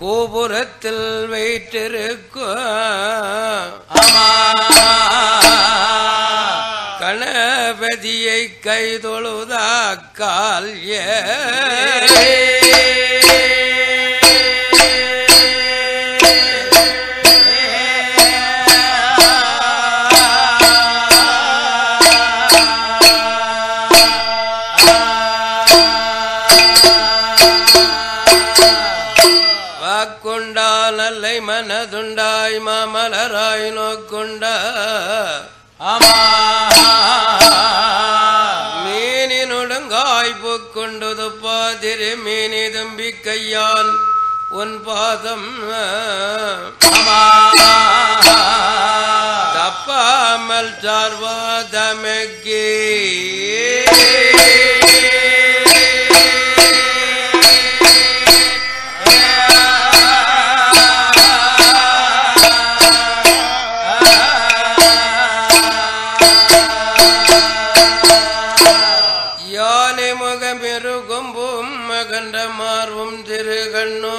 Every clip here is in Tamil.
கோபுரத்தில் வைத்திருக்கும் கணபதியை கைதொழுதாக்கால் நல்லை மனதுண்டாய் மாமலராய் நோக்குண்ட மீனினுடங்காய் பூக்கொண்டது பாதிரி மீனி தம்பி கையான் உன் பாதம் தப்பாமல் சார்வாதமெக்கே மார்வும் திருகண்ணோ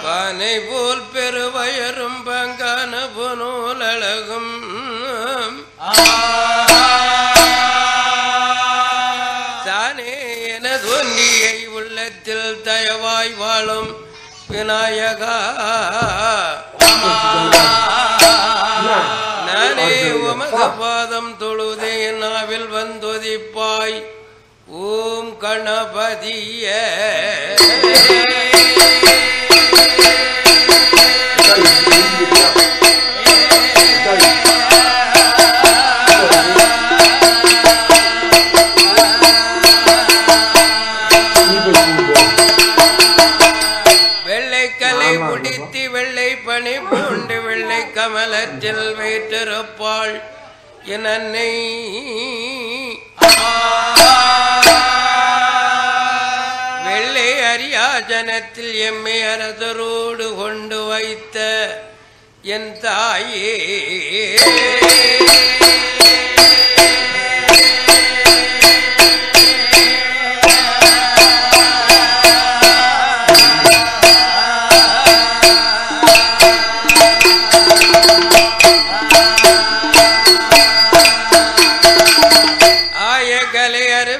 பனை போல் பெருவயரும் பங்கான புனூல் அழகும் தானே எனது ஒன்றியை உள்ளத்தில் தயவாய் வாழும் விநாயகா நானே உமது பாதம் தொழுதே நாவில் வந்தொதிப்பாய் ஓம் கணபதியே வெள்ளைக்கலை குடித்து வெள்ளை பனி பூண்டு வெள்ளை கமலத்தில் வைத்திருப்பாள் என் அன்னை வெள்ளை அரியாஜனத்தில் எம்மை அரசரோடு கொண்டு வைத்த என் தாயே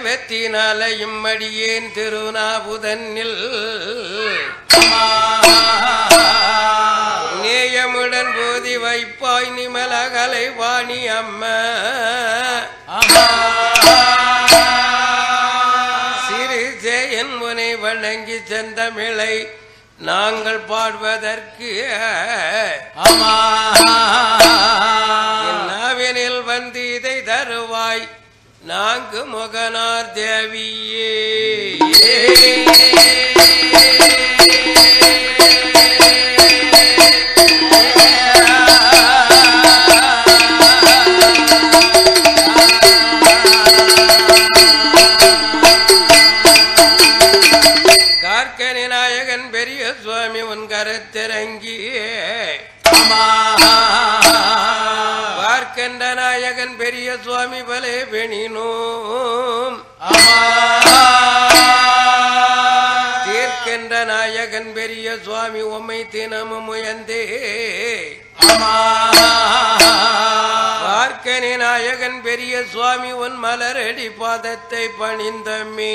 வெத்தினாலையும் அடியேன் திருநாபுதன்னில் நேயமுடன் போதி வைப்பாய் நிமலகலை வாணி அம்மா சிறு ஜெயன் முனை வணங்கி செந்தமிழை நாங்கள் பாடுவதற்கு நாவினில் வந்து இதை தருவாய் நான்கு முகனார் தேவியே கார்க்கனி நாயகன் பெரிய சுவாமி உன் கருத்திறங்கியே பார்க்கின்ற நாயகன் பெரிய சுவாமி பலே பெணினோம் தீர்க்கின்ற நாயகன் பெரிய சுவாமி உம்மை தினமும் முயந்தே பார்க்கனி நாயகன் பெரிய சுவாமி உன் மலரடி பாதத்தை பணிந்தமே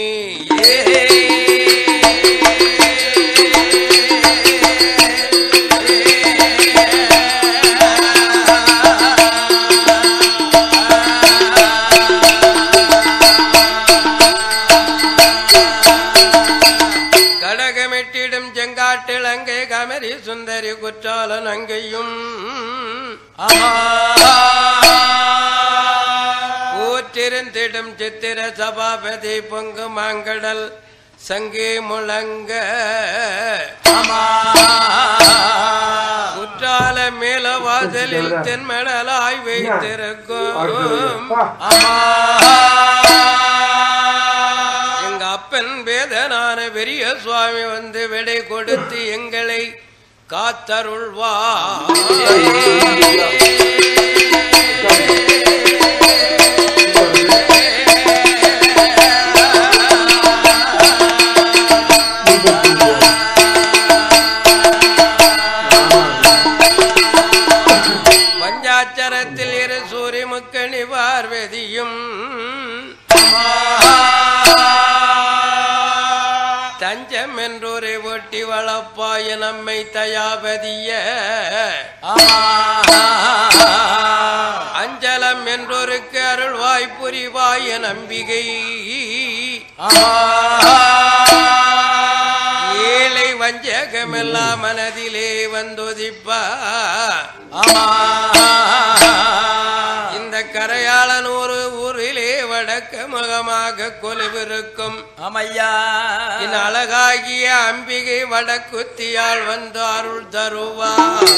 செங்காட்டிலங்கை கமரி சுந்தரி குற்றாலன் அங்கையும் கூற்றிருந்திடும் சித்திர சபாபதி பொங்கு மாங்கடல் சங்கே முழங்க குற்றால மேலவாசலில் தென்மடலாய் வைத்திருக்கும் அப்பன் வேதனான பெரிய சுவாமி வந்து விடை கொடுத்து எங்களை காத்தருள்வார் சூரி முக்கணி பார்வதியும் தஞ்சம் என்றொரு ஒட்டி வளப்பாய நம்மை தயாபதிய அஞ்சலம் என்றொருக்கு அருள்வாய் புரிவாய நம்பிகை ஏழை வஞ்சகமெல்லாம் மனதிலே வந்தொதிப்பா இந்த கரையாளன் ஒரு ஊரிலே வடக்க முகமாக கொலுவிருக்கும் அமையா இந்த அழகாகிய அம்பிகை வடக்குத்தியால் வந்து அருள் தருவார்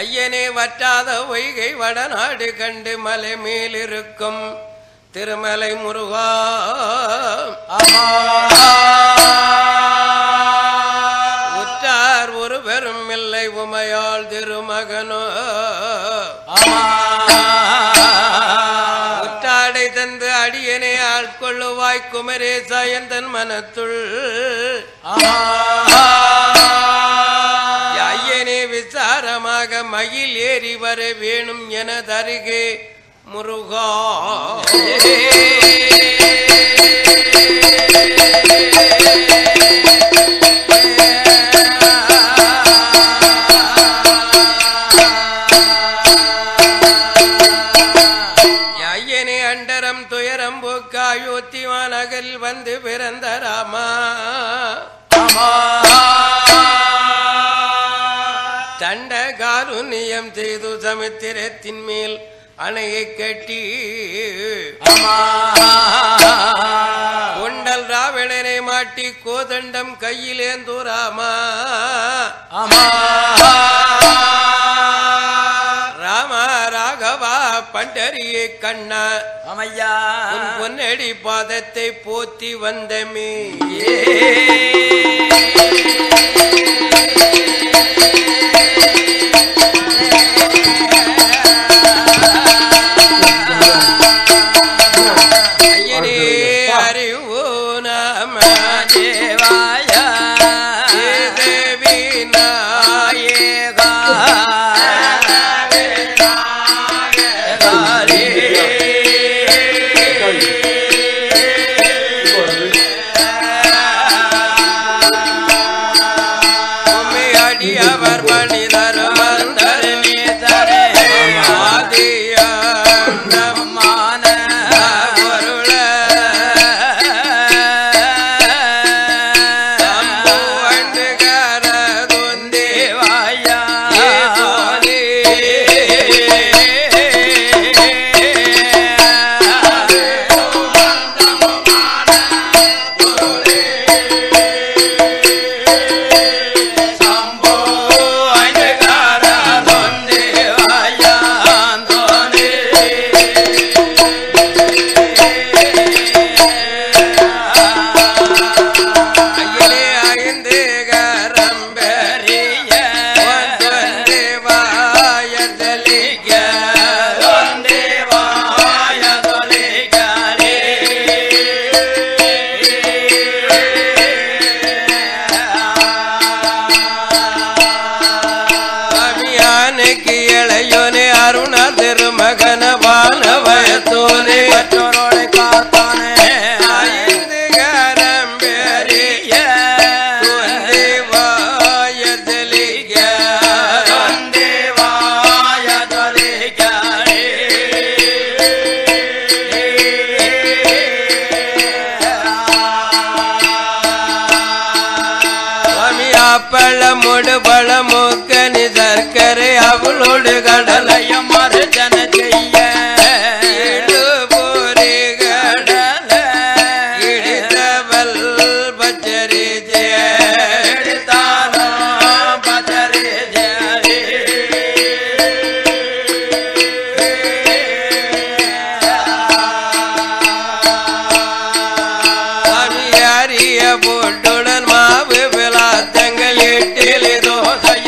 ஐயனே வற்றாத பொய்கை வடநாடு கண்டு மலை மேலிருக்கும் திருமலை முருகா உற்றார் ஒரு பெரும் இல்லை உமையாள் திருமகனோ உற்றாடை தந்து அடியனை ஆட்கொள்ளுவாய் குமரேசா எந்தன் மனத்துள் ஐயனே விசாரமாக மயில் ஏறி வர வேணும் என தருகே முருகா ஐயனே அண்டரம் துயரம் போக்காயோத்தி மாநகரில் வந்து பிறந்த ராமா தண்ட காருண்யம் செய்து சமுத்திரத்தின் மேல் அணையை கட்டி கொண்டல் ராவணனை மாட்டி கோதண்டம் கையிலேந்தூராமா ராமா ராகவா பண்டரியை கண்ணா அமையா உன் பொன்னடி பாதத்தை போத்தி வந்தமே பழமுடு பழமுக்கனி சர்க்கரை அவளோடு கடலையும் மறுஜன செய்ய இடுபோரி கடல இடித்தவள் பச்சரி ஜெயத்தானோ பச்சரி ஜெயரி அமியாரிய போட்டுடன் மாவு விழாத்தங்கள் எட்டில் தோசை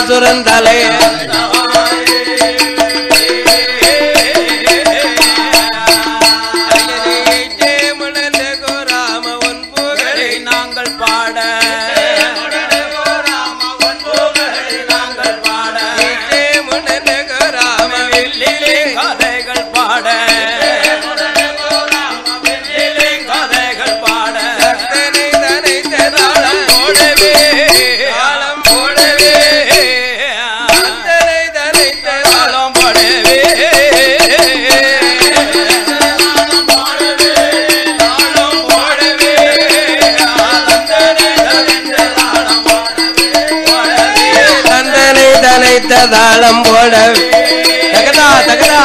சுரந்தலை தாளம் போட தகதா தகதா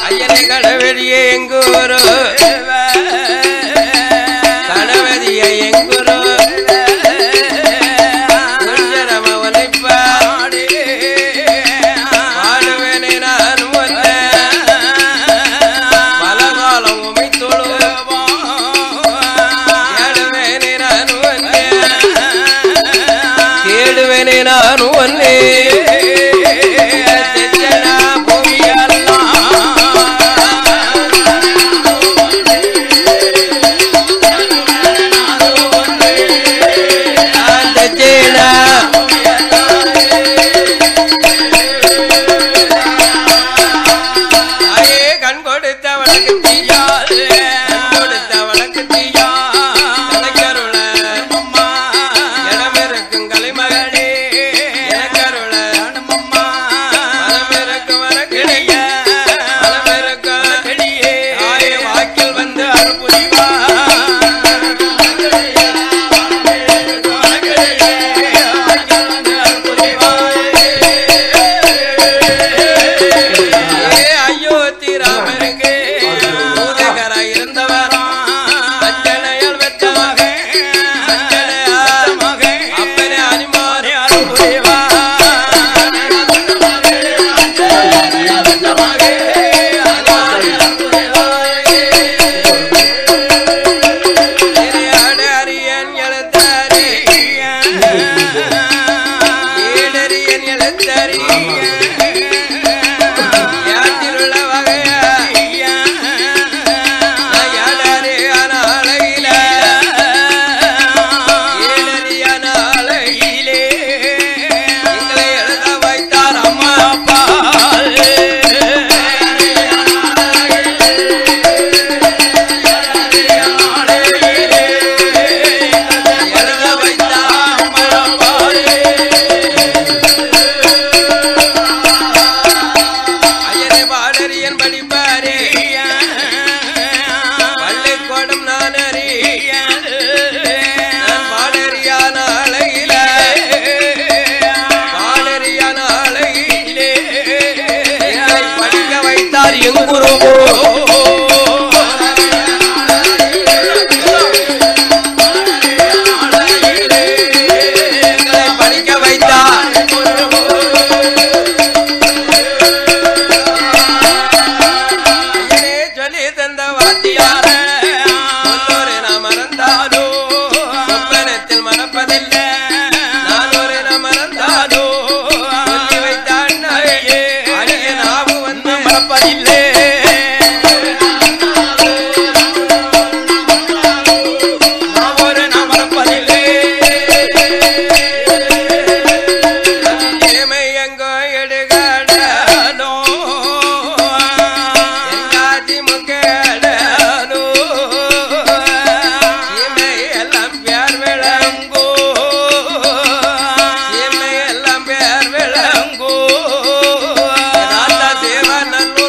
ஐயனை கடவெளியே எங்கூரு கணவதியை எங்குரு குஞ்சரமவனை பாடி பாடுவேனே நான் ஒன்ன பலகாலம் உமைத்தொழு ஏடுவேனே நான் ஒன்ன தேடுவேனே நான் ஒன்னே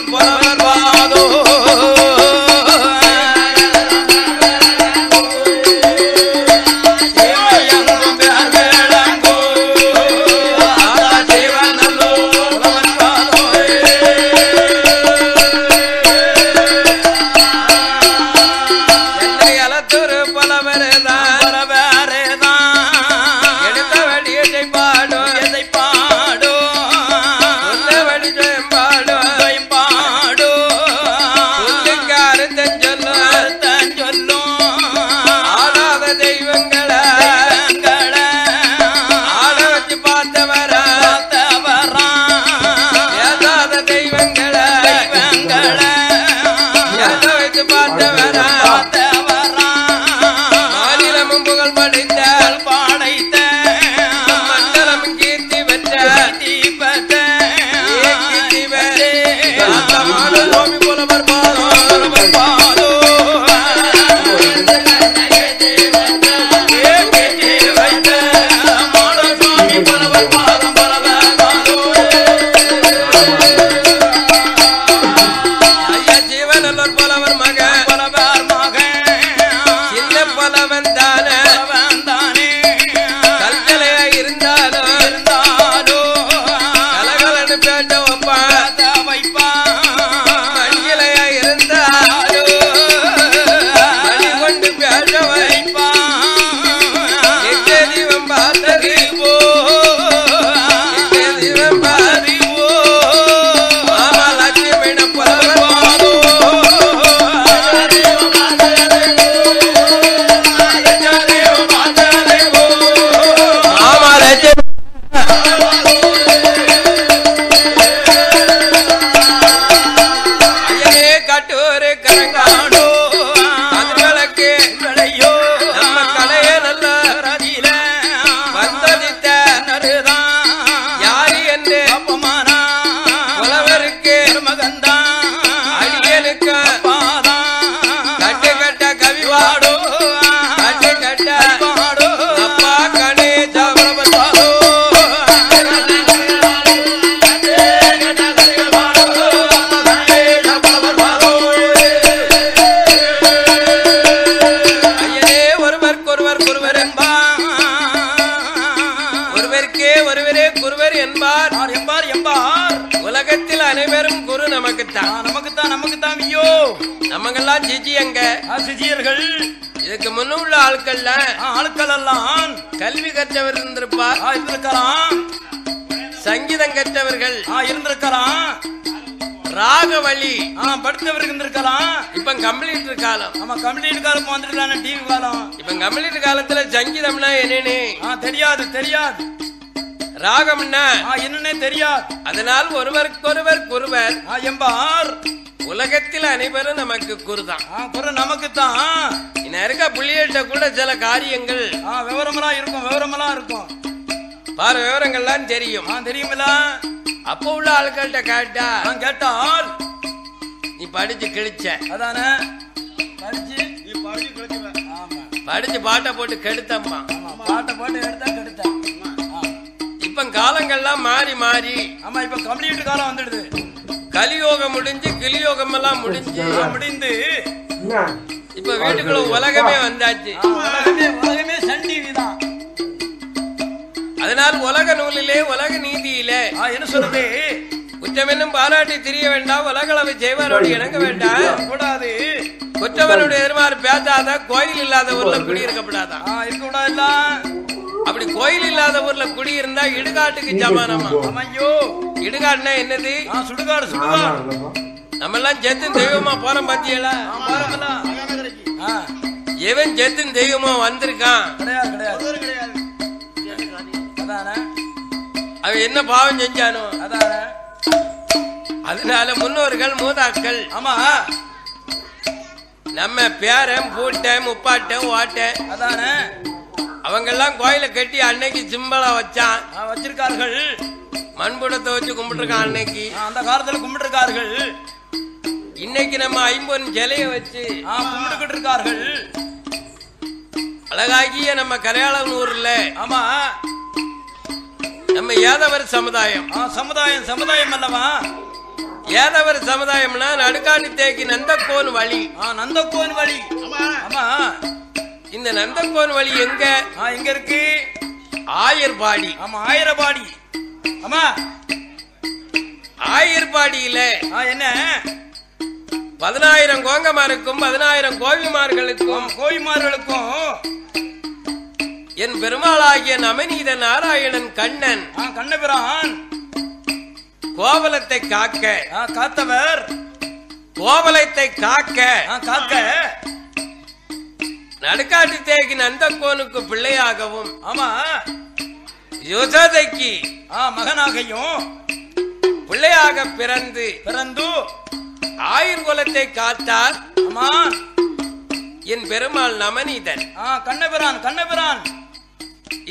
போறவன் பேட்ட வைப்பான் மஞ்சளையா இருந்தாலும் மணி கொண்டு பேட்ட வைப்பான் நித்திய தீபம் பார்த்தது போ நித்திய தீபம் பாரி போ மாமா லட்சுமி புலவோ மாமா லட்சுமி இதுக்கு முன்ன உள்ள ஆட்கள் எல்லாம் கல்வி கற்றவர் இருந்திருப்பார் இருந்திருக்கலாம் சங்கீதம் கற்றவர்கள் இருந்திருக்கலாம் ராகவழி படித்தவர்கள் இருந்திருக்கலாம் இப்ப கம்ப்ளீட்டர் காலம் ஆமா கம்ப்ளீட்டர் காலம் வந்துட்டு டிவி காலம் இப்ப கம்ப்ளீட்டர் காலத்துல சங்கீதம்னா என்னன்னு தெரியாது தெரியாது ராகம்னா என்னன்னே தெரியாது அதனால் ஒருவருக்கொருவர் குருவர் எம்பார் உலகத்தில் அனைவரும் நமக்கு குருதான் குரு நமக்கு தான் இன்ன இருக்க புள்ளியிட்ட கூட சில காரியங்கள் விவரமெல்லாம் இருக்கும் பாரு விவரங்கள்லாம் தெரியும் தெரியுமில்ல அப்ப உள்ள ஆட்கள்கிட்ட கேட்டால் நீ படிச்சு கிழிச்ச அதானே படிச்சு பாட்டை போட்டு கெடுத்தம்மா பாட்டை போட்டு எடுத்தா கெடுத்த இப்ப காலங்கள்லாம் மாறி மாறி ஆமா இப்ப கம்ப்ளீட் காலம் வந்துடுது கலியோகம் முடிஞ்சு கிளியோகம் எல்லாம் முடிந்து இப்ப வீட்டுக்குள்ள உலகமே வந்தாச்சு உலகமே சன் டிவி தான் அதனால் உலக நூலிலே உலக நீதியிலே என்ன சொல்றது குற்றம் என்னும் பாராட்டி தெரிய வேண்டாம் உலகளவை செய்வாரோடு இணங்க வேண்டாம் கூடாது குற்றவனுடைய எதிர்மாறு பேசாத கோயில் இல்லாத ஊர்ல குடியிருக்கப்படாதான் இருக்கக்கூடாது அப்படி கோயில் இல்லாத ஊர்ல குடியிருந்தா இடுகாட்டுக்கு சமானமா ஐயோ இடுகாடுனா என்னது சுடுகாடு சுடுகாடு நம்ம எல்லாம் ஜெத்தும் தெய்வமா போறோம் பாத்தியல எவன் ஜெத்தும் தெய்வமா வந்திருக்கான் அவன் என்ன பாவம் செஞ்சானோ அதனால முன்னோர்கள் மூதாக்கள் ஆமா நம்ம பேரன் பூட்டன் முப்பாட்டன் ஓட்டன் அதானே அவங்க எல்லாம் கோயில கட்டி அன்னைக்கு சிம்பளா வச்சிருக்கார்கள் மண்புடத்தை வச்சு கும்பிட்டுருக்கான் அன்னைக்கு அந்த காலத்துல கும்பிட்டுருக்கார்கள் இன்னைக்கு நம்ம ஐம்பொன் சிலைய வச்சு கும்பிட்டுக்கிட்டு இருக்கார்கள் அழகாகிய நம்ம கரையாளூர்ல ஆமா நம்ம ஏதவர் சமுதாயம் சமுதாயம் அல்லவா ஏதவர் சமுதாயம்னா நடுக்காட்டு தேக்கி நந்தக்கோன் வழி நந்தக்கோன் வழி ஆமா இந்த நந்தக்கோன் வழி எங்க இருக்கு ஆயர்பாடி ஆமா ஆயிரபாடி ஆமா ஆயர்பாடியில என்ன 10000 கோங்கமாருக்கும் 10000 கோவிமார்களுக்கும் என் பெருமாளாகிய நவநீத நாராயணன் கண்ணன் கண்ணபிரான் கோவலத்தை காத்தவர் கோவலத்தை காக்க நடுக்காட்டு தேகி நந்தக்கோனுக்கு பிள்ளையாகவும் ஆமா யோசதைக்கு மகனாகையும் பிள்ளையாக பிறந்து ஆயுர்குலத்தை காத்தார் ஆமா என் பெருமாள் நவநீதன் கண்ணபிரான்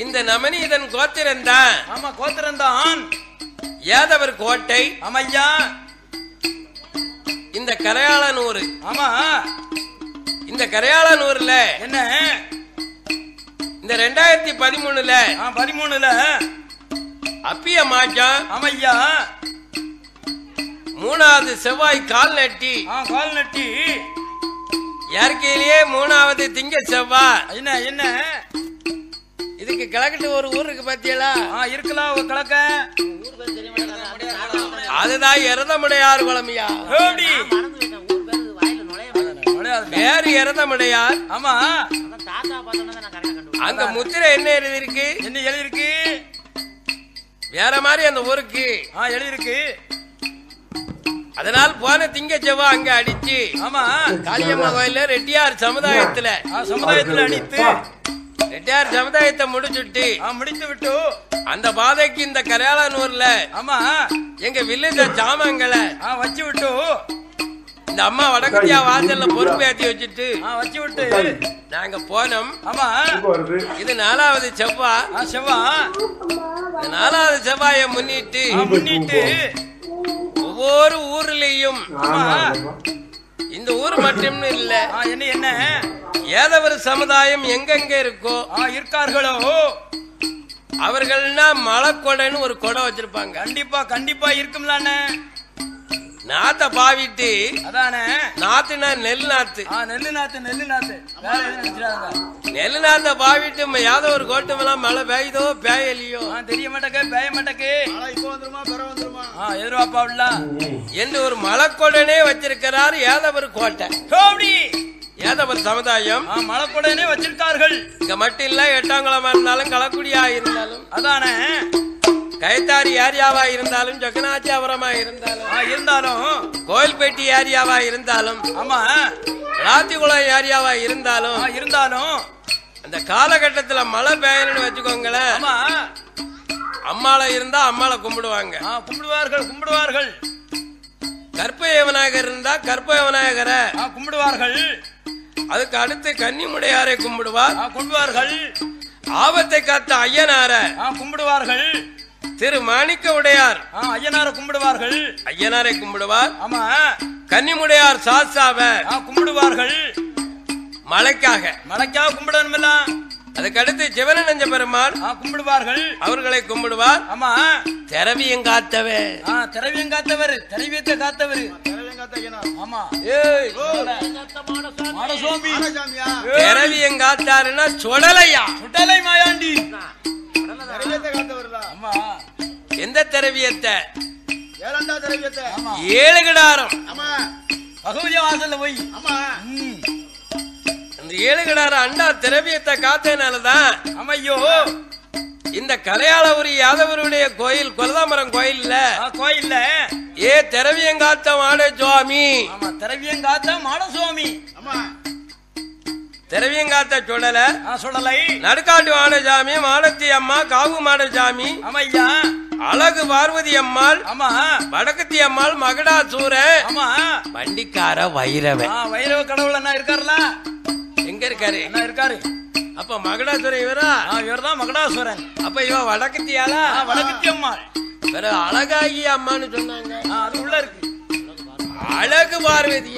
இந்த நவநீதன் கோத்திரந்தான் ஆமா கோத்திரந்தான் ஏதவர் கோட்டை அமையா இந்த கரையாளனூர் ஆமா இந்த கரையாளனூர்ல என்ன இந்த 2013ல அப்பிய மாற்றம் அமையா 3வது செவ்வாய் கால் நட்டி இயற்கையிலேயே 3வது திங்க செவ்வாய் என்ன இதுக்கு கிழக்கிட்டு ஒரு ஊர் இருக்கு பாத்தியலா இருக்கலாம் ஒரு கிழக்க அதுதான் எரதமுடையார் குழமையா வேறு எரதமுடையார். ஆமா அங்க முத்திரை என்ன எழுதிருக்கு? என்ன எழுதிருக்கு? வேற மாதிரி அந்த ஊருக்கு எழுதிருக்கு. அதனால் போன திங்க செவ்வா அங்க அடிச்சு ஆமா காளியம்மா கோயில ரெட்டியார் சமுதாயத்துல அடித்து ரெட்டியார் சமுதாயத்தை முடிச்சுட்டு முடித்து விட்டு அந்த பாதைக்கு இந்த கரையாளனூர்ல ஆமா எங்க வில்லேஜ ஜாமங்களை வச்சு விட்டு இந்த அம்மா வடக்கத்தியா வாசல்ல பொறுப்பேற்றி வச்சுட்டு வச்சு விட்டு நாங்க போனோம். ஆமா இது 4வது செவ்வா. இந்த 4வது செவ்வாயை முன்னிட்டு ஒவ்வொரு ஊர்லயும் இந்த ஊர் மட்டும் இல்ல என்ன ஏதவர் சமுதாயம் எங்கெங்க இருக்கோ இருக்கார்களோ அவர்கள்னா மலைக்கொடைன்னு ஒரு கொடை வச்சிருப்பாங்க. கண்டிப்பா இருக்கும்லானே. நாத்த பாவிட்டு அதானே நாத்துனா நெல் நாத்து நெல் நாத்த பாவிட்டு யாதோ ஒரு கோட்டமெல்லாம் மழை பெய்யுதோ பேயலையோ தெரிய மாட்டேக்கு எதிர்பார்ப்பா என்று ஒரு மலைக்கொடனே வச்சிருக்கிறார் ஏதவர் கோட்டை. ஏதவர் சமுதாயம் மலைக்கொடனே வச்சிருக்கார்கள். இங்க மட்டும் இல்ல எட்டாங்குளமா இருந்தாலும் களக்குடியா இருந்தாலும் அதானே கைத்தாரி ஏரியாவா இருந்தாலும் ஜக்கநாச்சியாபுரமா இருந்தாலும் கோயில்பேட்டி ஏரியாவா இருந்தாலும் ஆமா ராத்திகுளம் ஏரியாவா இருந்தாலும் அந்த காலகட்டத்துல மழை பெய்யணும்னு வச்சுக்கோங்களேன். அம்மாளை இருந்தா அம்மாளை கும்பிடுவாங்க. கும்பிடுவார்கள். கற்பய விநாயகர் இருந்தா கற்பய விநாயகரை கும்பிடுவார்கள். அதுக்கு அடுத்து கன்னிமுடையாரை கும்பிடுவார்கள். ஆபத்தை காத்த ஐயனார கும்பிடுவார்கள். திரு மாணிக்க உடையார் ஐயனாரை கும்பிடுவார். ஆமா கன்னிமுடையார் சாஸ்தாவை கும்பிடுவார்கள். மலைக்காக கும்பிடணும்ல. அதுக்கு அடுத்து சிவனஞ்ச பெருமாள் கும்பிடுவார்கள். அவர்களை கும்பிடுவார். ஆமா திரவியங்காத்தவர் திரவியத்தை காத்தவர் ஆமா திரவியங்காத்தாருன்னா சுடலை மாயாண்டி. எந்த திரவியத்தை? ஏழு கிடாரம் வாசல்ல போய் அந்த ஏழு கிடாரம் அண்டா திரவியத்தை காத்தனாலதான் ஐயோ இந்த கரையாளபுரி யாதவருடைய கோயில் கொலதாமரம் கோயில்ல ஏ திரவியங்காத்த மாட சுவாமி திரவியங்காத்த சுடலை நடுக்காட்டு மாடசாமி மாடத்தி அம்மா காவு மாடசாமி அம்மையா அழகு பார்வதி அம்மாள் வடக்கத்தி அம்மாள் மகடாசூர வண்டிக்கார வைரவ கடவுள் என்ன இருக்காருல எங்க இருக்காரு அப்ப மகடாசுர இவர்தான் மகடாசுரன். அப்ப இவ வடக்கத்தியால வடக்கத்தி அம்மாள் வேற அழகாகி அம்மான்னு சொன்னாங்க. அது உள்ள இருக்கு. அழகு பார்வதி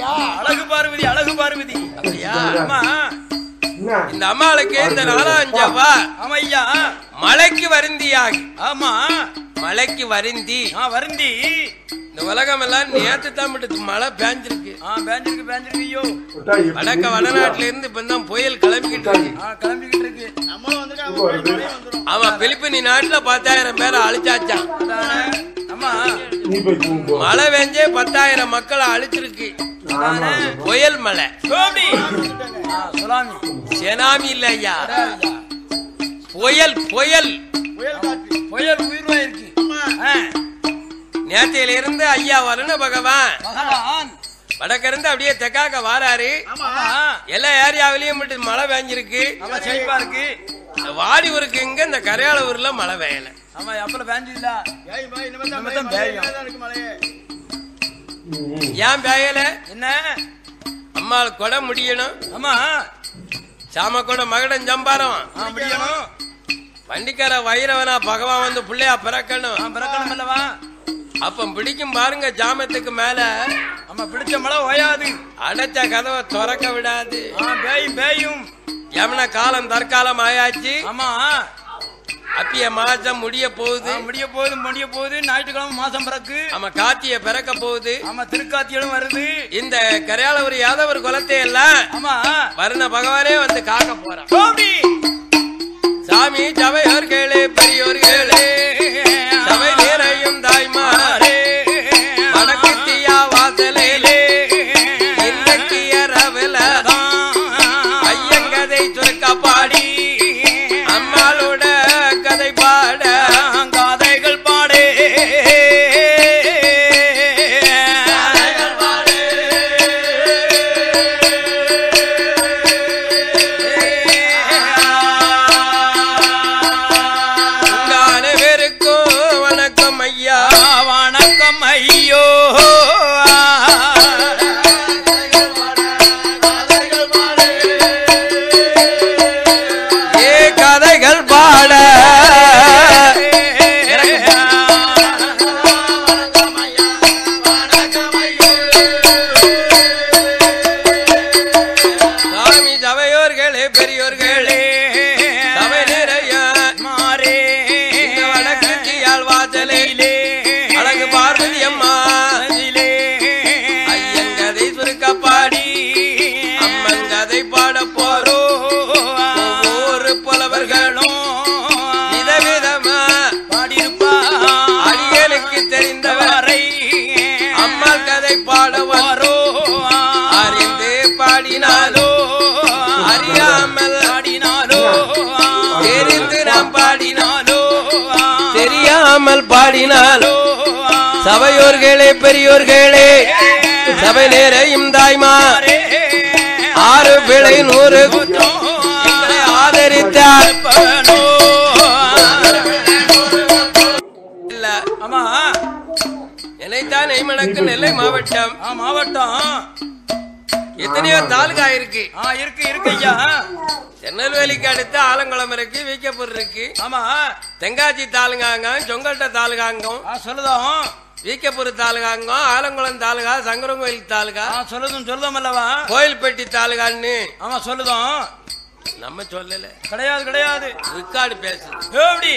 அப்படியா? ஆமா இந்த அம்மாளுக்கு இந்த 4ஆம் செவ்வா அம்மையா மலைக்கு வருந்தியாகி மலைக்கு வருந்தி இந்த உலகம் எல்லாம் நேத்து தான் மழை பேஞ்சிருக்கு. ஐயோ வடக்க வடநாட்டுல இருந்து இப்பதான் புயல் கிளம்பிக்கிட்டு இருக்கு. ஆமா பிலிப்பினி நாட்டுல 10,000 பேரை அழிச்சாச்சான். மழை பெஞ்சே 10,000 மக்களை அழிச்சிருக்கு. புயல் மழை சுனாமி இல்ல ஐயா புயல் உயிர்வாயிருக்கு. நேற்றையில இருந்து ஐயா வருண பகவான் வடக்கிருந்து அப்படியே தெக்காக்க வாராரு. எல்லா ஏரியாவிலயும் மழை பெஞ்சிருக்கு. வாடி ஊருக்கு இங்க இந்த கரையாளூர்ல மழை பெய்யல. ஏன் பெய்யல? என்ன அம்மா கொடை முடியணும். ஆமா சாம கூட மகடன் ஜம்பாரம் முடியணும். வண்டிக்கார வைரவனா பகவான் வந்து பிள்ளையா பிறக்கணும் அல்லவா? அப்ப பிடிக்கும் பாருங்க ஜாமத்துக்கு மேல பிடிச்ச மழை ஓயாது. அடைச்ச கதவை திறக்க விடாது. பேயும் யமன காலம் தற்காலம் ஆயாச்சு. ஆமா அப்பிய மாசம் முடிய போகுது. ஞாயிற்றுக்கிழமை மாசம் பிறகு ஆமா காத்திய பிறக்க போகுது. ஆமா திருக்காத்தியும் வருது. இந்த கரையாளபுரி யாதவர் குலத்தை எல்லாம் ஆமா வருண பகவானே வந்து காக்க போறான். சாமி சபையோர்களே பெரியோர்களே சபை நிறையும் தாய்மாரே கதைகள் பாட சாமி சபையோர்களே பெரியோர்களே சபை நிறைய மாறே வடக்கு தீயால் வாசலிலே அழகு பார்வதி அம்மா ஐயங்கதை சுருக்க பாடி அம்மன் கதை பாட போறோ புலவர்களும் விதவிதமா பாடியிருப்பா அடியனுக்கு தெரிந்தவரை அம்மா கதை பாடுவாரோ அறிந்து பாடினாலோ அறியாமல் பாடினாலோ தெரிந்து நாம் பாடினாலோ தெரியாமல் பாடினாலோ சபையோர்களே பெரியோர்களே சபை நேரையும் தாய்மார் 6 பிழை 100 குற்றம் ஆதரித்தார். ஆமா நினைத்தான் நெய்மணக்கு நெல்லை மாவட்டம் மாவட்டம் எத்தனையோ தாலுகா இருக்கு இருக்கு ஐயா. திருநெல்வேலிக்கு அடுத்து ஆலங்குளம் இருக்கு, வீக்கப்பூர் இருக்கு. ஆமா தென்காசி தாலுகாங்க, சொங்கல்ட்ட தாலுகாங்கம் சொல்லுதோம், வீக்கப்பூர் தாலுகாங்கம், ஆலங்குளம் தாலுகா, சங்கரங்கோயில் தாலுகா சொல்லுதோம் அல்லவா, கோயில்பட்டி தாலுகான்னு ஆமா சொல்லுதோம். நம்ம சொல்லல கிடையாது ரெக்கார்டு பேசுது.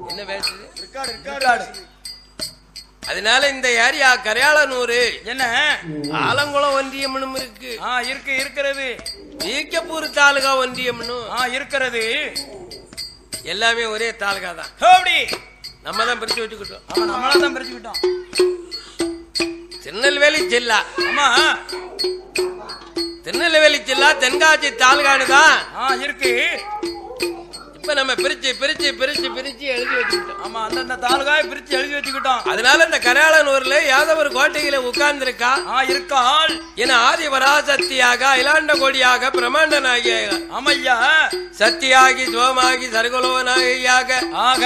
என்ன பேசுது? ரெக்கார்டு. அதனால இந்த ஏரியா கரையாளனூர் என்ன ஆலங்குளம் ஒன்றியம்னு இருக்கு இருக்கிறது. வீக்கப்பூர் தாலுகா ஒன்றியம்னு இருக்கிறது. எல்லாமே ஒரே தாலுகா தான். நம்ம தான் பிரிச்சு வச்சுக்கிட்டோம். ஆமா நம்மளா தான் பிரிச்சுக்கிட்டோம். திருநெல்வேலி ஜில்லா ஆமா திருநெல்வேலி ஜில்லா தென்காசி தாலுகானு தான் இருக்கு. இப்ப நம்ம பிரிச்சு எழுதி வச்சுக்கிட்டோம். ஆமா அந்தந்த தாலுகாவை பிரிச்சு எழுதி வச்சுக்கிட்டோம். அதனால இந்த கரையாளனூர்ல யாதவ ஒரு கோட்டையில உட்கார்ந்து இருக்காள் என ஆதிபராசக்தியாக அகிலாண்ட கோடியாக பிரமாண்ட நாயகியாக அம்மையா சத்தியாகி சிவமாகி சர்வலோகநாயகியாக ஆக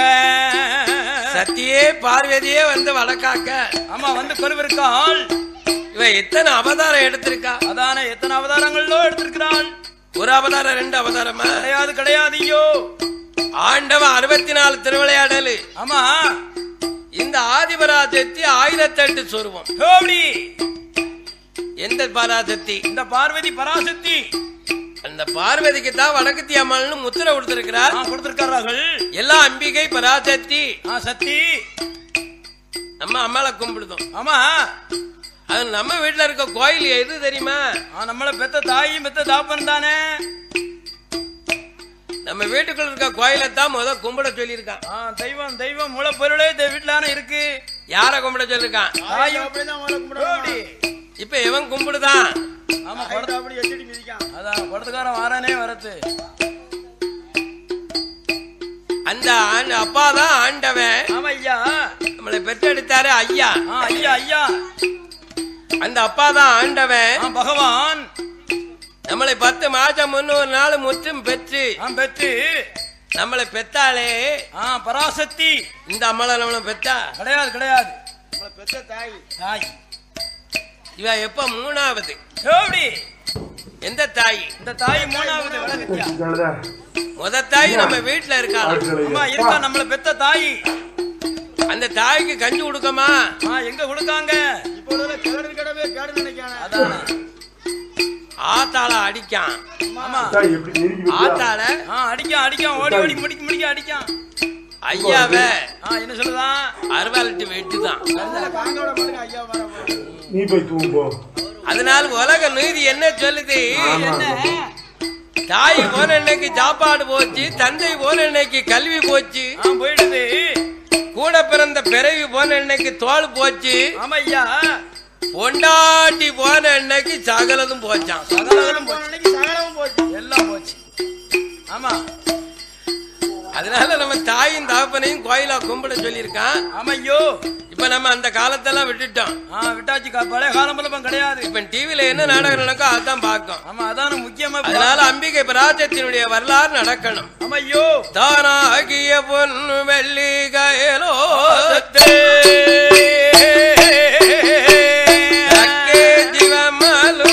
சத்தியே பார்வதியே வந்து வழக்காக்க ஆமா வந்து கொலுவிருக்காள். இவ எத்தனை அவதாரம் எடுத்திருக்கா? அதான எத்தனை அவதாரங்களோ எடுத்திருக்கிறாள். ஒரு அவதாரம் 2 அவதாரமா? கிடையாது ஐயோ. ஆண்டவன் 64 திருவிளையாடல். ஆமா இந்த ஆதிபராசக்தி 1008 சொருவம். எந்த பராசக்தி? இந்த பார்வதி பராசக்தி. அந்த பார்வதிக்கு தான் வடக்கத்தி அம்மாள்னு முத்திரை கொடுத்திருக்கிறார்கள். எல்லா அம்பிகை பராசக்தி சக்தி. நம்ம அம்மாளை கும்பிடுதோம். ஆமா அது நம்ம வீட்டுல இருக்க கோயில் எது தெரியுமா? நம்மள பெத்த தாயும் பெத்த தாப்பன் தானே. நம்ம வீட்டுக்குள்ள இருக்க கோயிலை தான் முத கும்பிட சொல்லியிருக்கான். தெய்வம் மூல பொருளே வீட்டுல இருக்கு. யார கும்பிட சொல்லிருக்கான்? இப்ப இவன் கும்பிடுதான். ஆமா அதான் படத்துக்காரன் வாரானே வரத்து. அந்த அப்பாதான் ஆண்டவன். ஆமா ஐயா நம்மளை பெற்றெடுத்தாரு ஐயா. ஐயா அந்த அப்பாதான் ஆண்டவன் பகவான். நம்மளை 10 மாசம் 300 நாள் முற்றும் பெற்று நம்மளை பெத்தாளே பராசக்தி. இந்த அம்மாளை நம்மள பெத்தா? கிடையாது பெத்த தாய். இவ எப்ப 3வது? எந்த தாய்? இந்த தாய் 3வது. முத தாய் நம்ம வீட்டுல இருக்கா நம்மள பெத்த தாய். அந்த தாய்க்கு கஞ்சி கொடுக்கமா? எங்க கொடுக்காங்க? ஆத்தாள அடிக்கான். ஆத்தாள அடிக்கான் ஓடி முடிக்க அடிக்கான். ஐயாவ என்ன சொல்லுதான்? அறுவாலிட்டு வெட்டுதான். அதனால உலக நீதி என்ன சொல்லுது? தாய் போன அன்னைக்கு சாப்பாடு போச்சு, தந்தை போன அன்னைக்கு கல்வி போச்சு போயிடுது. கூட பிறந்த பிறவி போன அன்னைக்கு தோல் போச்சு. ஆமையா பொண்டாட்டி போன அன்னைக்கு சகலதும் போச்சான். எல்லாம் போச்சு. ஆமா அதனால நம்ம தாயும் தாப்பனையும் கோயிலா கும்பிட சொல்லியிருக்கான். ஆமையோ இப்ப நம்ம அந்த காலத்தெல்லாம் விட்டுட்டோம். விட்டாச்சு. பழைய காலம் கிடையாது. இப்ப டிவில என்ன நாடகம் நடக்கும் அதான் பார்க்கும். ஆமா அதான முக்கியமா. அதனால அம்பிகை பராசக்தியினுடைய வரலாறு நடக்கணும். ஆமையோ தானாகிய பொண்ணு வெள்ளி கயலோ ஜிவமலு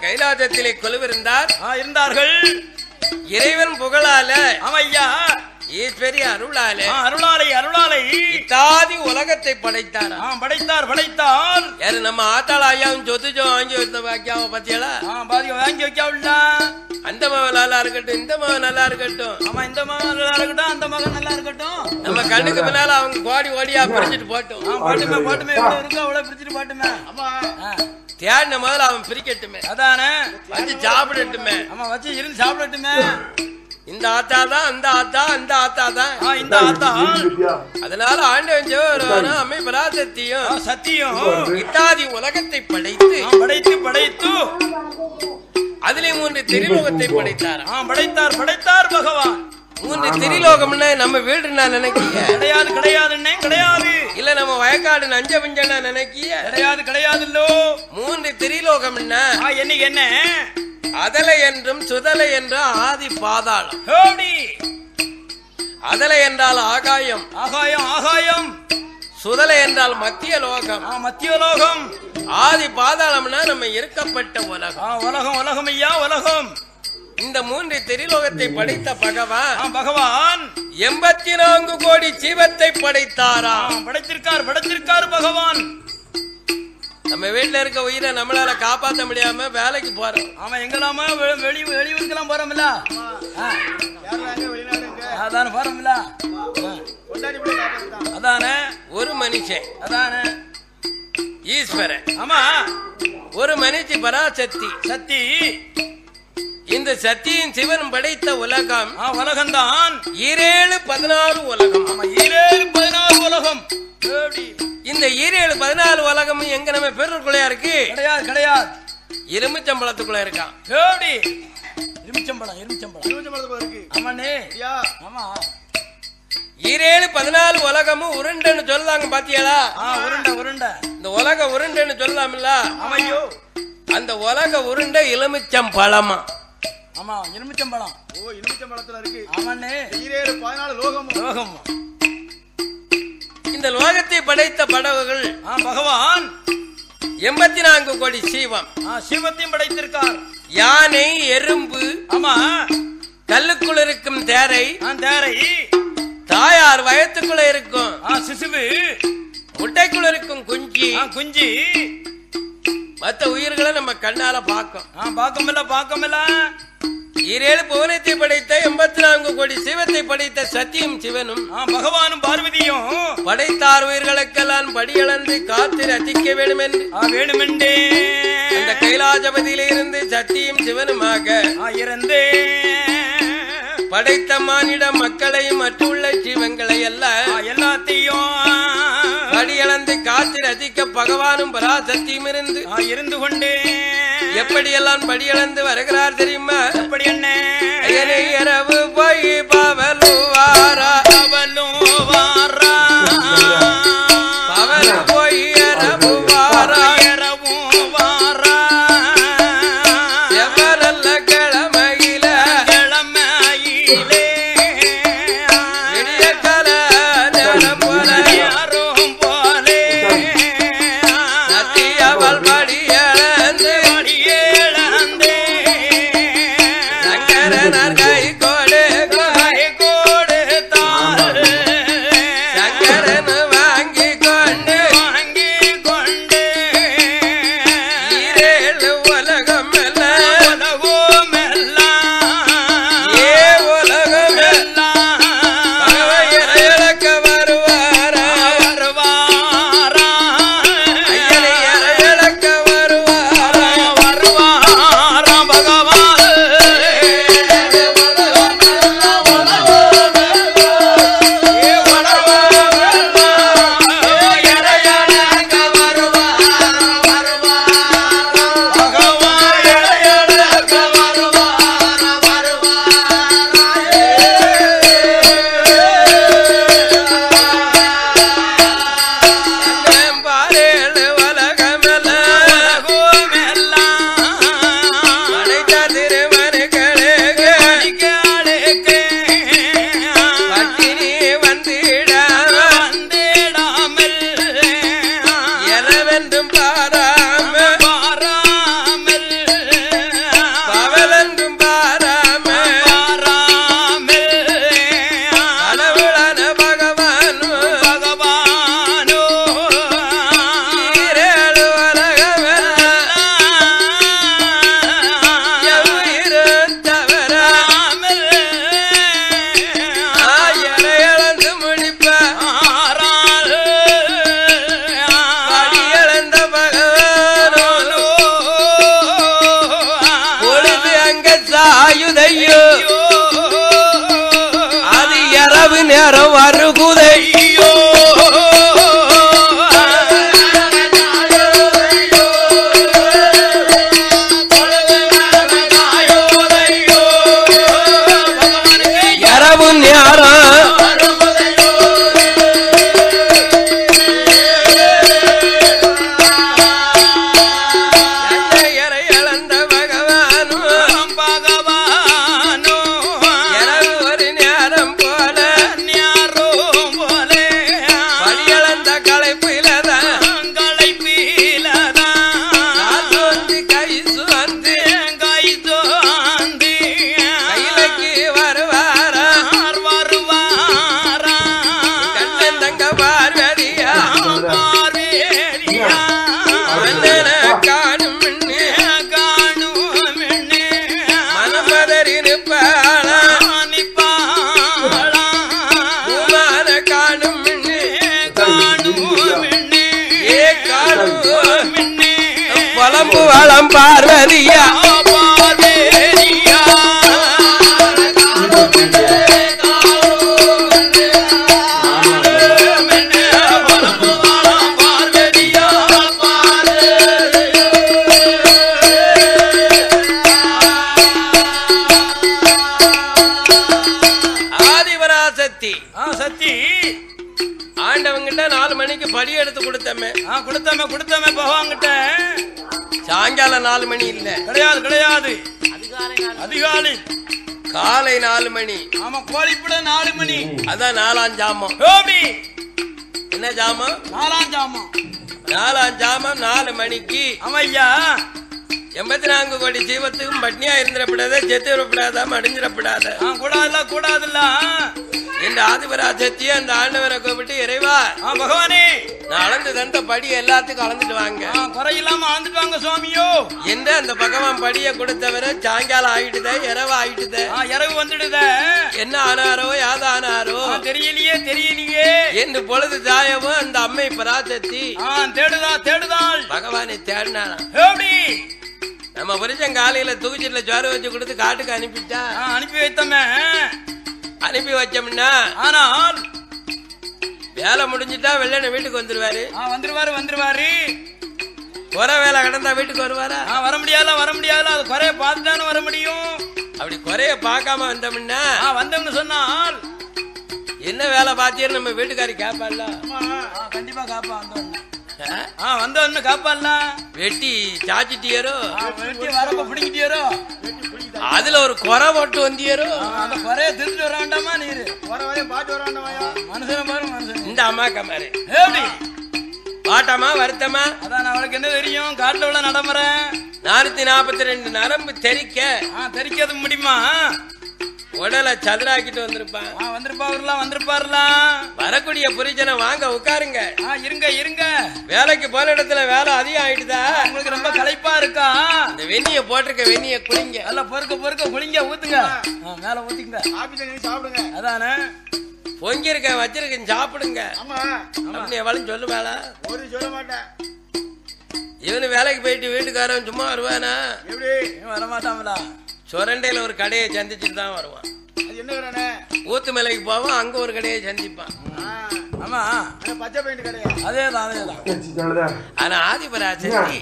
கைலாசத்திலே கொலுவிருந்தார் இருந்தார்கள். இறைவன் புகழால ஐயா ஈஸ்வரி அருளாலே அருளாலை இத்தாதி உலகத்தை படைத்தார். படைத்தார் யாரு நம்ம ஆத்தாளாயாவும் சொத்து வாங்கி வைத்த வாக்கியாவ பத்தியலா பாதி வாங்கி வைக்கவில்ல. அந்த மகன் நல்லா இருக்கட்டும், இந்த மகன் நல்லா இருக்கட்டும், ஆமா இந்த மகன் நல்லா இருக்கட்டும், அந்த மகன் நல்லா இருக்கட்டும். நம்ம கண்ணுக்கு முன்னால அவங்க கோடி ஓடியா பிரிச்சுட்டு போட்டோம். பாட்டுமே எவ்வளவு இருக்கோ அவ்வளவு பிரிச்சுட்டு பாட்டுமே. தேடின முதல்ல அவன் பிரிக்கட்டுமே, அதானே வச்சு சாப்பிடட்டுமே. ஆமா வச்சு இருந்து சாப்பிடட்டுமே. இந்த ஆத்தா தான், அந்த ஆத்தா, அந்த ஆத்தா தான், இந்த ஆத்தா. அதனால ஆண்டவன் அம்மை பராசக்தியும் சத்தியம் இத்தாதி உலகத்தை படைத்து அதிலே 3 திரிலோகத்தை படைத்தார். படைத்தார் பகவான். 3 திரிலோகம்னா நம்ம வீடுனா நினைக்கிய கிடையாது. இல்ல நம்ம வயக்காடு நஞ்ச பஞ்சனா நினைக்கிய கிடையாது. 3 திரிலோகம்னா என்ன? அதலை என்றும் சுதலை என்ற ஆதி பாதாளம். அதலை என்றால் ஆகாயம், சுதலை என்றால் மத்திய லோகம், ஆதி பாதாளம்னா நம்ம இருக்கப்பட்ட உலகம் ஐயா உலகம். இந்த 3 திரிலோகத்தை படைத்த பகவான் 84 கோடி ஜீவத்தை படைத்தாராம். படைத்திருக்கார் பகவான். நம்ம வீட்டுல இருக்க உயிரை நம்மளால காப்பாற்ற முடியாம வேலைக்கு போறோம். ஆமா எங்கெல்லாம வெளியூருக்கெல்லாம் போறோம்ல, அதான போறோம்ல. அதானே ஒரு மனுஷன், அதானே ஈஸ்வரன். ஆமா ஒரு மனுஷி பராசக்தி. இந்த சக்தியின் சிவன் படைத்த உலகம்தான் 7-14 உலகம். 7-14 உலகம். இந்த 7-14 உலகமும் எங்க நம்ம பெருக்குள்ளையா இருக்கு? கிடையாது. எலுமிச்சம்பழத்துக்குள்ள இருக்கான். எலுமிச்சம்பழம் இருக்கு. ஆமாண்ணே. ஆமா 7-14 உலகமும் உருண்டைன்னு சொல்லலாங்க பாத்தியாளா? உருண்டை. இந்த உலக உருண்டைன்னு சொல்லலாம்ல. ஆமையோ அந்த உலக உருண்டை எலுமிச்சம்பழமா? ஆமா எலுமிச்சம்பழம். எலுமிச்சம்பழத்துல இருக்கு. ஆமாண்ணே. 7-14 லோகம். இந்த லோகத்தை படைத்த படவுகள் பகவான் 84 கோடி சீவம். சீவத்தையும் படைத்திருக்கார். யானை, எறும்பு, ஆமா கல்லுக்குள் இருக்கும் தேரை, தாயார் வயத்துக்குள்ள இருக்கும் சிசுவு, முட்டைக்குள்ள இருக்கும் குஞ்சு, மற்ற உயிர்களை நம்ம கண்ணால பார்க்கமில்ல. 7 புவனத்தை படைத்த 84 கோடி சிவத்தை படைத்த சத்தியும் சிவனும் பகவானும் பார்வதியும் படைத்தார் உயிர்களுக்கெல்லாம் படியளந்து காத்து ரசிக்க வேண்டுமென்று அந்த கைலாசபதியில இருந்து சத்தியும் சிவனுமாக இறந்தே படைத்த மானிட மக்களையும் மற்றுள்ள ஜீவங்களை எல்லாத்தையும் படியளந்து காத்து ரசிக்க பகவானும் பராசக்தியும் இருந்து கொண்டே எப்படியெல்லாம் படியளந்து வருகிறார் தெரியுமா? எப்படி என்ன இரவு போய் பவலு வாரா பவலு போய் இரவு வாரா எவரல்ல கிழமையில விடிய கல நேரம் போல நத்தியவள் படியளந்து சங்கரனர் கை கொடுத்தார் சங்கரன் வாங்கி கொண்டு ஈரேழு உலகம் எல்லாம் ஏ உலகம் எல்லாம் பகவையரை இழக்க வருவாரா ஐயனை இழக்க வருவாரா பாரேழு உலகமெல்லாம் அனைத்த திருமருகளுக்கு பட்டினி வந்திடாமல் எலவென்றும் பாராமல் பவலென்றும் பாராமல் கடவுளான பகவானோ ஈரேழு உலகமெல்லாம் எவ்வுயிரும் தவறாமல் ஆயரை இழந்து முடிப்பார் படியளந்த பகவானோ பொழுது அங்க சாயுதையோ அது இரவு நேரம் வருகுதையோ இரவு நேரம் எல்லையரை இழந்த பகவானும் இரவு ஒரு நேரம் போல படியளந்த களைப்பிலதான் கால் வந்து கை சுவந்து கையிலக்கு வருவாரா கண்ணன் தங்க பார்வதியா மன்னன காணும் மனமதறி நிற்பாளா பூமான காணும் ஏ காணும் புலம்பு வளம் பார்வதியா ஆதிபராசக்தி சத்தி ஆண்டவங்கிட்ட 4 மணிக்கு படி எடுத்து கொடுத்தமே கொடுத்தமே பகவான்கிட்ட சாயங்காலம் 4 மணி இல்ல கிடையாது அதிகாலை காலை 4 மணி ஆமா கோழிப்பட 4 மணி அதான் 4ஆம் ஜாமம் ஹோமி என்ன ஜாமம் 4ஆம் ஜாமம் 4ஆம் ஜாமம் 4 மணிக்கு ஆமையா 84 கோடி ஜீவத்துக்கும் பட்னியா இருந்துடப்படாத செத்து விடப்படாத அடிஞ்சிடப்படாத கூடாதுல்ல இந்த ஆதிபராசக்தி அந்த ஆண்டவரை கூப்பிட்டு இறைவா பகவானே நான் அளந்து தந்த படி எல்லாத்துக்கும் அளந்துட்டு வாங்க குறையில்லாம அளந்துட்டு வாங்க சுவாமியோ எந்த அந்த பகவான் படியை கொடுத்தவரை சாயங்காலம் ஆயிட்டுத இரவு ஆயிட்டுத இரவு வந்துடுத என்ன ஆனாரோ யாதானாரோ தெரியலையே என்று பொழுது தாயவும் அந்த அம்மை பராசக்தி தேடுதாள் பகவானை தேடினாராம். எப்படி நம்ம புரிஞ்சன் காலையில தூக்கிச்சிட்டுல ஜோர வச்சு கொடுத்து காட்டுக்கு அனுப்பிட்டா அனுப்பி வைத்தமே அனுப்பி வச்சோம்னா ஆனால் வேலை முடிஞ்சிட்டா வெள்ளன வீட்டுக்கு வந்துருவாரு. வந்துருவாரு. குறை வேலை கடந்தா வீட்டுக்கு வருவாரா? வர முடியாதுல அது குறைய பார்த்துட்டானு வர முடியும். அப்படி குறைய பார்க்காம வந்தோம்னா வந்தோம்னு சொன்னால் என்ன வேலை பாத்தியன்னு நம்ம வீட்டுக்காரி கேப்பால. கண்டிப்பா காப்பா. வந்தோன்னு காப்பால. வெட்டி சாச்சிட்டியரோ, வெட்டி வரப்ப பிடிக்கிட்டியரோ, அதுல ஒரு குறை போட்டு வந்தியரோ. அந்த குறைய திருட்டு வர வேண்டாமா? நீரு பாட்டு வர வேண்டாமாயா? மனுஷன் பாரு மனுஷன். இந்த அம்மா கமாரு எப்படி பாட்டமா வருத்தமா? அதான் அவளுக்கு என்ன தெரியும்? காட்டுல உள்ள நடைமுறை 442 நரம்பு தெரிக்கிறது முடியுமா? உடலை சதுராக்கிட்டு வந்திருப்பான். வந்திருப்பாருலாம். வரக்கூடிய புரிஜனை வாங்க உட்காருங்க. இருங்க. வேலைக்கு போன இடத்துல வேலை அதிகம் ஆயிட்டுதா? உங்களுக்கு ரொம்ப களைப்பா இருக்கா? இந்த வெந்நிய போட்டிருக்க வெந்நிய குளிங்க. நல்லா பொறுக்க குளிங்க, ஊத்துங்க, மேல ஊத்திங்க, சாப்பிடுங்க. அதானே பொங்கி இருக்க வச்சிருக்கேன் சாப்பிடுங்க. அப்படின்னு எவ்வளவு சொல்லு வேலை ஒரு சொல்ல மாட்டேன். இவனு வேலைக்கு போயிட்டு வீட்டுக்காரன் சும்மா வருவானா? எப்படி வரமாட்டாங்களா? சொரண்டையில ஒரு கடையை சந்திச்சுட்டு தான் வருவான். அது என்ன கடைனே? ஊத்து மலைக்கு போவான், அங்க ஒரு கடையை சந்திப்பான். ஆமா, பச்சை பெயிண்ட் கடையா? அதேதான். ஆனா ஆதிபராசக்தி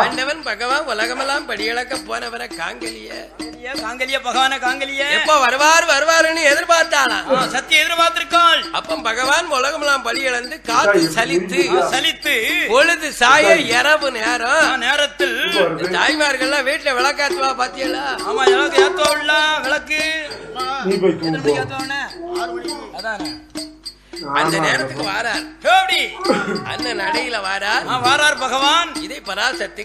ஆண்டவன் பகவான் உலகமெல்லாம் படியளக்க போனவர காங்கலிய பகவான காங்கலிய எப்ப வருவாருன்னு எதிர்பார்த்தானா? சத்திய எதிர்பார்த்திருக்காள். அப்ப பகவான் உலகமெல்லாம் படியளந்து காத்து சலித்து பொழுது சாய இரவு நேரத்தில் தாய்மார்கள்லாம் வீட்டுல விளக்காத்துவா பாத்தியலா? ஆமா, எனக்கு ஏத்தோம்ல விளக்கு. அதானே அந்த நேரத்துக்கு வாரார். அண்ணன் நடையில வாரார் பகவான். இதை பராசக்தி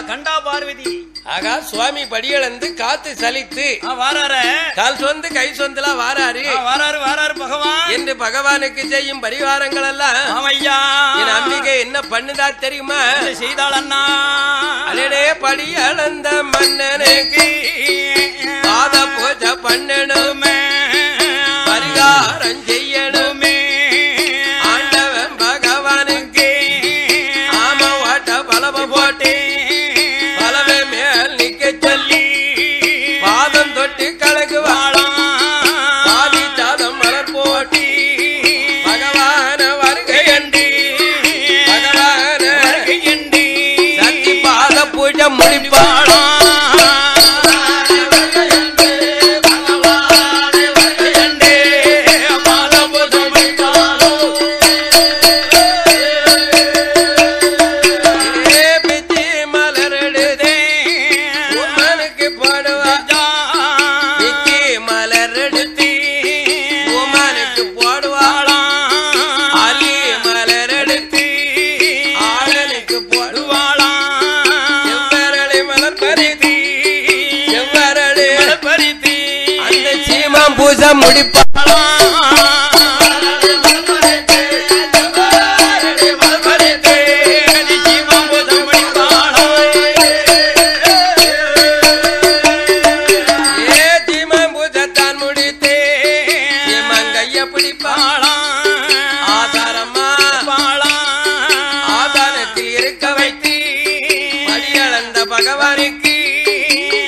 கண்டா பார்வதி. ஆகா, சுவாமி படியளந்து காத்து சலித்து வாராரு, கால் சொந்து கை சொந்தலா வாராரு பகவான் என்று பகவானுக்கு செய்யும் பரிவாரங்கள் எல்லாம் என் அம்பிகை என்ன பண்ணுதா தெரியுமா? செய்தாள் அண்ணா. அடடே படியளந்த மன்னனுக்கு பாத பூஜை பண்ணணுமே, பரிகாரம் செய்யணுமே. ஆண்டவன் பகவானுக்கு ஆம ஓட்ட பலவ போட்டு பலவை மேல் நிக்க சொல்லி பாதம் தொட்டு கழகு வாழம் பாதி சாதம் மலர் போட்டி பகவான வருகையண்டி சக்தி பாத பூஜை முடிப்பாளம். பூஜை முடிப்பாளா? பூஜத்தான் முடித்தே மங்கைய பிடிப்பாளா? ஆதாரமா ஆதாரத்தில் இருக்க வைத்து மடியளந்த பகவானுக்கு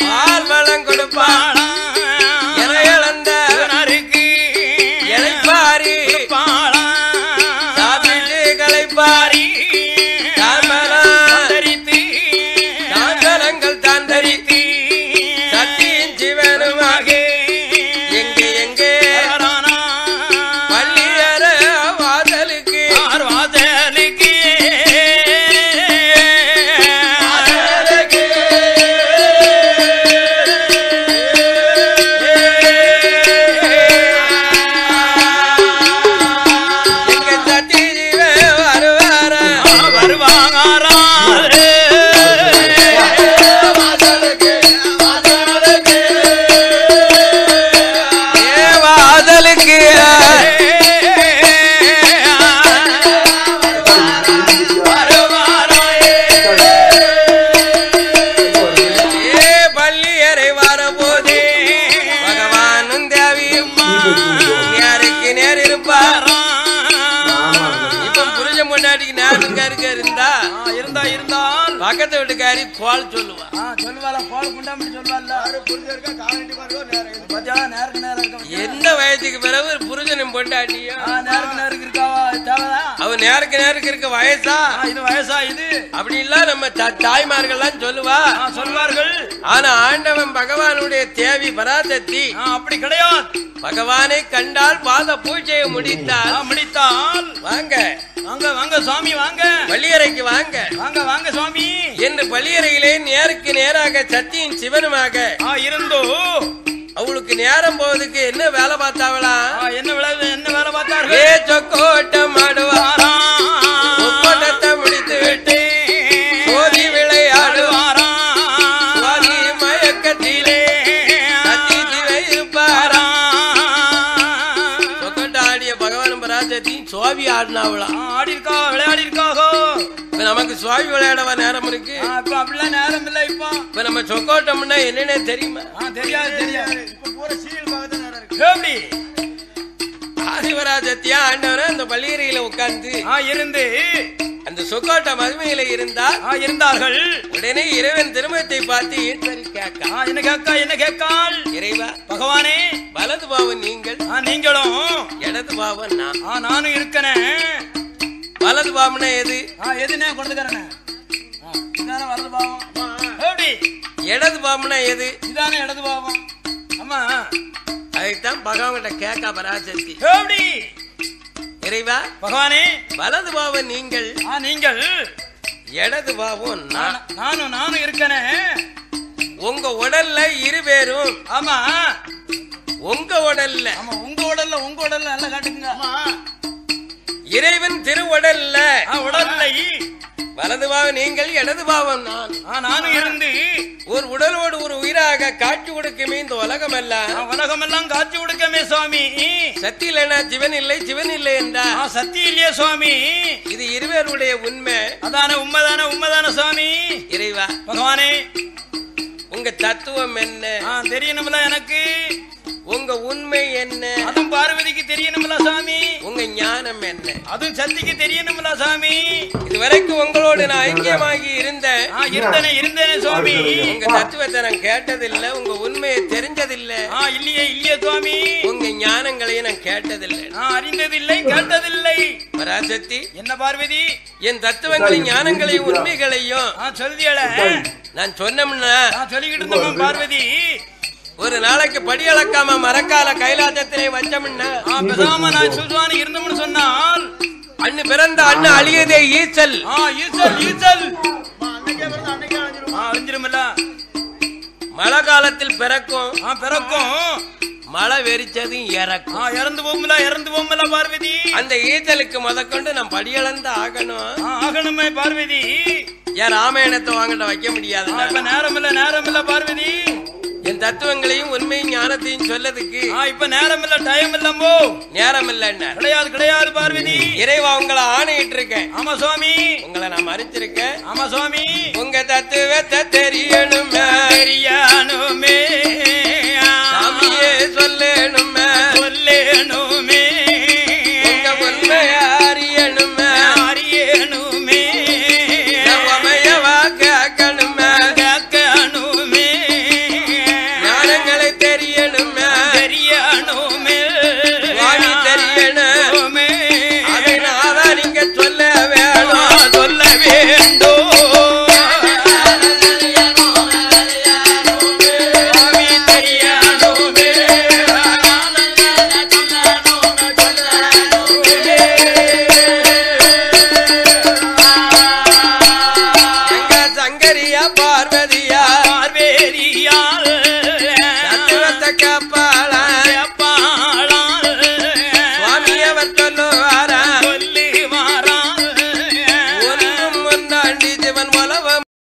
பால் வளம் கொடுப்பாளா? தாம்பரங்கள் தான் தரித்து சத்தியின் ஜீவனுமாக எங்கே பள்ளியற வாசலுக்கு பக்கத்து வீட்டுக்காரி கோல் சொல்லுவா. சொல்லுவாளா? கோல் குண்டாமணி சொல்லுவாள். எந்த வயசுக்கு பிறகு ஒரு புருஷனும் பொண்டாட்டியும் நேருக்கு நேருக்கு இருக்காவா தேவைதான் அவன் நேருக்கு நேருக்கு இருக்க வயசா இது வயசா இது அப்படின்லாம் நம்ம தாய்மார்கள்லாம் சொல்லுவா சொல்வார்கள். ஆனா ஆண்டவன் பகவானுடைய தேவி பராசக்தி அப்படி கிடையாது. பகவானை கண்டால் பாத பூஜையை முடித்தால் வாங்க வாங்க வாங்க சுவாமி வாங்க பள்ளியறைக்கு வாங்க வாங்க வாங்க சுவாமி என்று பள்ளியறையிலே நேருக்கு நேராக சத்தியும் சிவனுமாக இருந்தோ அவளுக்கு நேரம் போவதுக்கு என்ன வேலை பார்த்தாவளா? என்ன வேலை பார்த்தார்கள்? ஏ சொக்கோட்டம் ஆடுவாரா, சொக்கோட்டத்தை முடித்து விட்டு சோதி விளையாடுவாரா, சுவாதி மயக்கத்திலே சத்தியத்திலே இருப்பாரா. சொக்கோட்டம் ஆடிய பகவான் பராசக்தியும் சோவி ஆடினாவளா? ஆடி இருக்கா, விளையாடி இருக்காகோ. நமக்கு சுவாமி விளையாடவா நேரம் இருக்கு? அப்படிலாம் நேரம் இல்ல. இப்ப நம்ம சொக்கோட்டம்னா என்னன்னு தெரியுமா? தெரியாது தெரியாது. இப்ப பூரா சீரியல் பார்க்க தான் நேரம் இருக்கு. எப்படி ஆதிவராஜத்தியா ஆண்டவர அந்த பள்ளியறையில உட்கார்ந்து இருந்து அந்த சொக்கோட்ட மதுமையில இருந்தார்கள். உடனே இறைவன் திருமணத்தை பார்த்து ஈஸ்வரி கேட்கா, என்ன கேட்கா? என்ன கேட்காள்? இறைவா பகவானே, வலது பாவம் நீங்கள், நீங்களும் இடது பாவம் நான். நானும் இருக்கனேன். வலது பாவம்னா எது? எதுனே கொண்டுக்கிறேன். இதான வலது பாவம். எப்படி? இடது பாவம்னா எது? இதான இடது பாவம். ஆமா, அதுதான் பகவான்கிட்ட கேட்கா பராசக்தி. எப்படி? இறைவா பகவானே, வலது பாவம் நீங்கள், நீங்கள் இடது பாவம் நான். நானும் இருக்கனேன். உங்க உடல்ல இருவேரும். ஆமா, உங்க உடல்ல. ஆமா, உங்க உடல்ல நல்லா காட்டுங்க. இறைவன் திருவுடல்ல உடல்லை வலது பாவம் நீங்கள், இடது பாவம் நான். நானும் இருந்து ஒரு உடலோடு ஒரு உயிராக காட்சி கொடுக்குமே இந்த உலகமெல்லாம் காட்சி கொடுக்கமே சுவாமி. சக்தி இல்லைனா சிவன் இல்லை, சிவன் இல்லை என்றா சக்தி இல்லையே சுவாமி. இது இருவருடைய உண்மை. அதான உண்மைதான சுவாமி. இறைவா பகவானே, உங்க தத்துவம் என்ன தெரியணும்ல எனக்கு. உங்க உண்மை என்ன அதுவும் பார்வதிக்கு தெரியணும்ல சாமி. உங்க ஞானம் என்ன அதுவும் சக்திக்கு தெரியணும்ல சாமி. இதுவரைக்கும் உங்களோடு நான் ஐக்கியமாகி இருந்தேன் சுவாமி. உங்க தத்துவத்தை நான் கேட்டதில்லை, உங்க உண்மையை தெரிஞ்சதில்லை. இல்லையே சுவாமி. உங்க ஞானங்களையும் நான் கேட்டதில்லை, அறிந்ததில்லை, கேட்டதில்லை. பராசக்தி, என்ன பார்வதி? என் தத்துவங்களையும் ஞானங்களையும் உண்மைகளையும் சொல்லியல நான் சொன்னோம்னா சொல்லிக்கிட்டு இருந்தோம் பார்வதி. ஒரு நாளைக்கு படி அளக்காம மரக்கால கைலாசத்திலே வச்சோம்னா பேசாம நான் சுல்வானி இருந்தோம்னு சொன்னால் அண்ணு பிறந்த அண்ணு அழியதே ஈச்சல். அன்னைக்கே பிறந்து அன்னைக்கே அழிஞ்சிருமில்ல. மழை காலத்தில் பிறக்கும், மழை வெறிச்சதும் இறக்கும். இறந்து போகும்ல பார்வதி. அந்த ஈச்சலுக்கு முதற்கொண்டு நான் படியளந்து ஆகணுமே பார்வதி. ஏன் ராமாயணத்தை வாங்கிட்ட வைக்க முடியாது? இப்ப நேரம் இல்ல பார்வதி. என் தத்துவங்களையும் உண்மையும் ஞானத்தையும் சொல்லதுக்கு இப்ப நேரம் இல்ல, டைம் இல்லமோ. நேரம் இல்ல. கிடையாது பார்வதி. இறைவா உங்களை ஆணையிட்டு இருக்கேன். ஆமா சுவாமி. உங்களை நான் மறைச்சிருக்கேன். ஆமா சுவாமி. உங்க தத்துவத்தை தெரியணுமே, சாமியே சொல்லணுமே, உங்க உண்மையை அறியணுமே, உமையவா கேட்கணுமே, ஞானங்களை தெரியணுமே, சுவாமி தெரியணும். அதனால நீங்க சொல்ல வேணும், சொல்ல வேண்டும். பார்வதி